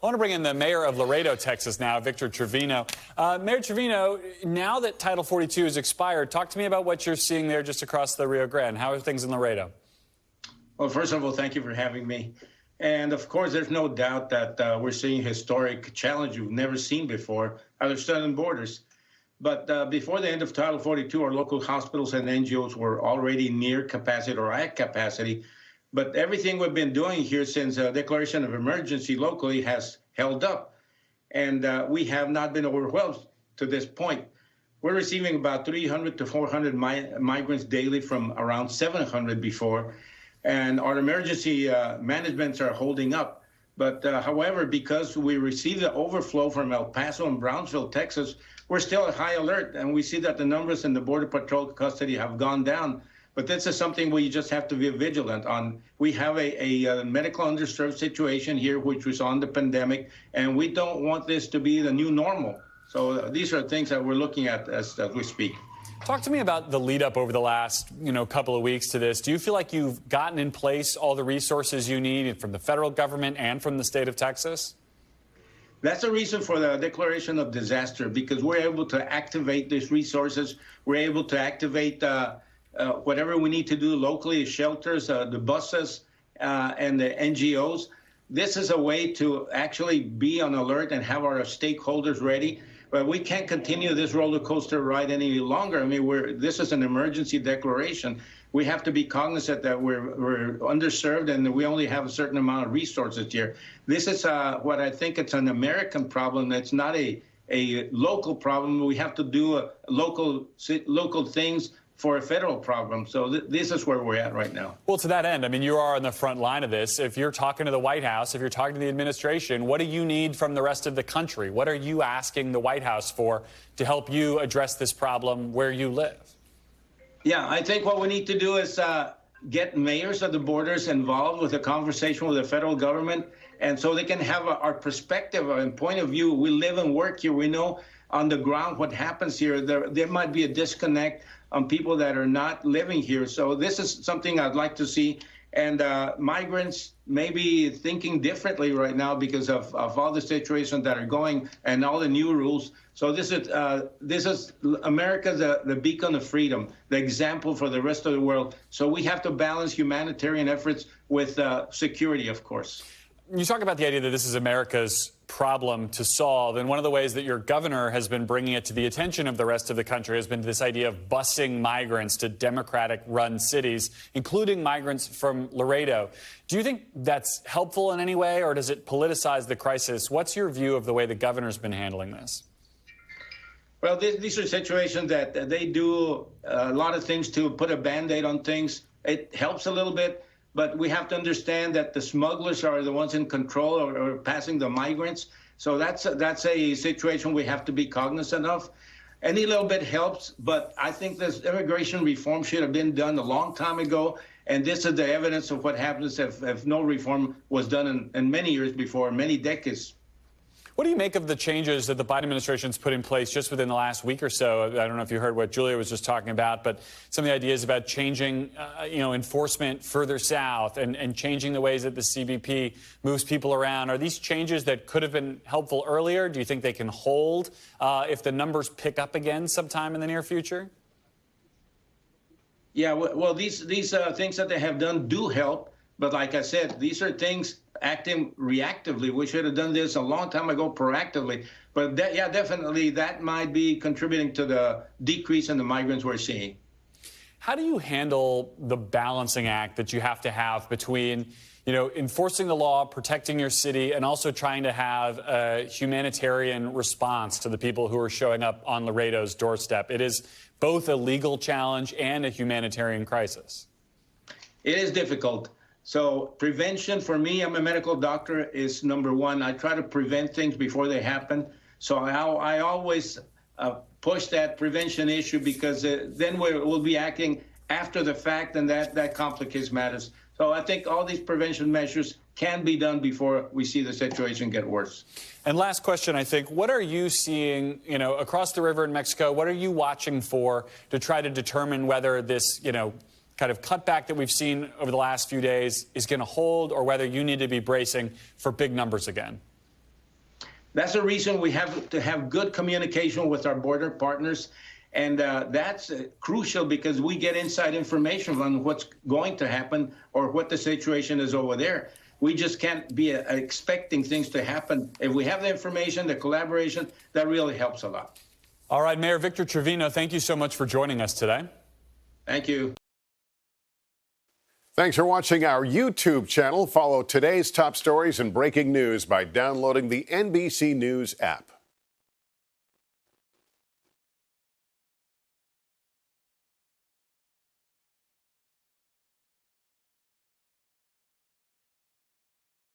I want to bring in the mayor of Laredo, Texas now, Victor Treviño. Mayor Treviño, now that Title 42 has expired, talk to me about what you're seeing there just across the Rio Grande. How are things in Laredo? Well, first of all, thank you for having me. And of course, there's no doubt that we're seeing a historic challenge we've never seen before at our southern borders. But before the end of Title 42, our local hospitals and NGOs were already near capacity or at capacity. But everything we've been doing here since the declaration of emergency locally has held up. And we have not been overwhelmed to this point. We're receiving about 300 to 400 migrants daily from around 700 before. And our emergency managements are holding up. But however, because we receive the overflow from El Paso and Brownsville, Texas, we're still at high alert. And we see that the numbers in the Border Patrol custody have gone down. But this is something we just have to be vigilant on. We have a medical underserved situation here, which was on the pandemic, and we don't want this to be the new normal. So these are things that we're looking at as we speak. Talk to me about the lead up over the last, couple of weeks to this. Do you feel like you've gotten in place all the resources you need from the federal government and from the state of Texas? That's the reason for the declaration of disaster, because we're able to activate these resources. We're able to activate whatever we need to do locally, shelters, the buses, and the NGOs. This is a way to actually be on alert and have our stakeholders ready. But we can't continue this roller coaster ride any longer. I mean, this is an emergency declaration. We have to be cognizant that we're underserved and we only have a certain amount of resources here. This is what I think it's an American problem. It's not a local problem. We have to do local things for a federal problem. So this is where we're at right now. Well, to that end, I mean, you are on the front line of this. If you're talking to the White House, if you're talking to the administration, what do you need from the rest of the country? What are you asking the White House for to help you address this problem where you live? Yeah, I think what we need to do is get mayors of the borders involved with a conversation with the federal government, and so they can have our perspective and point of view. We live and work here. We know on the ground what happens here. There might be a disconnect on people that are not living here. So this is something I'd like to see. And migrants may be thinking differently right now because of all the situations that are going and all the new rules. So this is America, the beacon of freedom, the example for the rest of the world. So we have to balance humanitarian efforts with security, of course. You talk about the idea that this is America's problem to solve, and one of the ways that your governor has been bringing it to the attention of the rest of the country has been this idea of busing migrants to Democratic-run cities, including migrants from Laredo. Do you think that's helpful in any way, or does it politicize the crisis? What's your view of the way the governor's been handling this? Well, these are situations that they do a lot of things to put a Band-Aid on things. It helps a little bit. But we have to understand that the smugglers are the ones in control or passing the migrants. So that's a situation we have to be cognizant of. Any little bit helps, but I think this immigration reform should have been done a long time ago. And this is the evidence of what happens if no reform was done in many years before, many decades. What do you make of the changes that the Biden administration's put in place just within the last week or so? I don't know if you heard what Julia was just talking about, but some of the ideas about changing, enforcement further south and changing the ways that the CBP moves people around. Are these changes that could have been helpful earlier? Do you think they can hold if the numbers pick up again sometime in the near future? Yeah, well, these things that they have done do help. But like I said, these are things acting reactively. We should have done this a long time ago proactively. But definitely that might be contributing to the decrease in the migrants we're seeing. How do you handle the balancing act that you have to have between, enforcing the law, protecting your city, and also trying to have a humanitarian response to the people who are showing up on Laredo's doorstep? It is both a legal challenge and a humanitarian crisis. It is difficult. So prevention, for me, I'm a medical doctor, is number one. I try to prevent things before they happen. So I always push that prevention issue because then we'll be acting after the fact, and that complicates matters. So I think all these prevention measures can be done before we see the situation get worse. And last question, I think, what are you seeing, across the river in Mexico? What are you watching for to try to determine whether this, kind of cutback that we've seen over the last few days is going to hold, or whether you need to be bracing for big numbers again? That's the reason we have to have good communication with our border partners. And that's crucial because we get inside information on what's going to happen or what the situation is over there. We just can't be expecting things to happen. If we have the information, the collaboration, that really helps a lot. All right, Mayor Victor Treviño, thank you so much for joining us today. Thank you. Thanks for watching our YouTube channel. Follow today's top stories and breaking news by downloading the NBC News app.